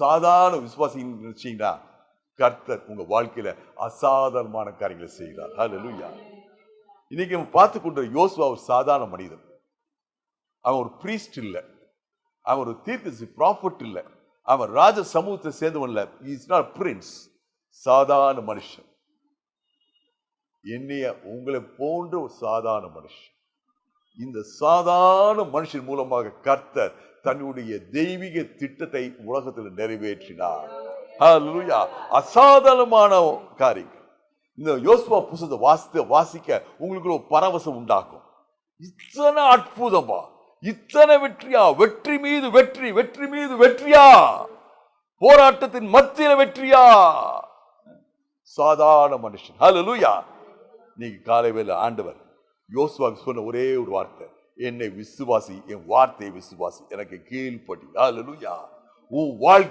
சாதாரண விசுவாசி நினைச்சீங்கன்னா கர்த்தர் உங்க வாழ்க்கையில அசாதாரணமான காரியங்களை செய்கிறார். ஹல்லேலூயா. இன்னைக்கு நம்ம பார்த்து கொண்ட யோசுவா ஒரு சாதாரண மனிதன். அவன் ஒரு பிரீஸ்ட் இல்ல, அவன் ஒரு தீர்க்கதரிசி ப்ராஃபட் இல்ல, அவன் ராஜ சமூகத்தை சேர்ந்தவன் இல்ல. இஸ் நாட் பிரின்ஸ், சாதாரண மனுஷன். என்னைய உங்களை போன்ற ஒரு சாதாரண மனுஷன். இந்த சாதாரண மனுஷன் மூலமாக கர்த்தர் தன்னுடைய தெய்வீக திட்டத்தை உலகத்தில் நிறைவேற்றினார். ஹல்லேலூயா. அசாதாரணமான காரியம். இந்த யோசுவா புத்தகத்தை வாசிக்க உங்களுக்கு ஒரு பரவசம் உண்டாகும். இத்தனை அற்புதமா, இத்தனை வெற்றியா, வெற்றி மீது வெற்றி, வெற்றி மீது வெற்றியா, போராட்டத்தின் மத்தியில வெற்றியா, சாதாரண மனுஷன். ஹல்லேலூயா. நீங்க காலை வேளை ஆண்டவர் யோசுவாவுக்கு சொன்ன ஒரே ஒரு வார்த்தை, என்னை விசுவாசி, என் வார்த்தையை விசுவாசி, எனக்கு கீழ்ப்படி. ஹல்லேலூயா. உன் வாழ்க்கை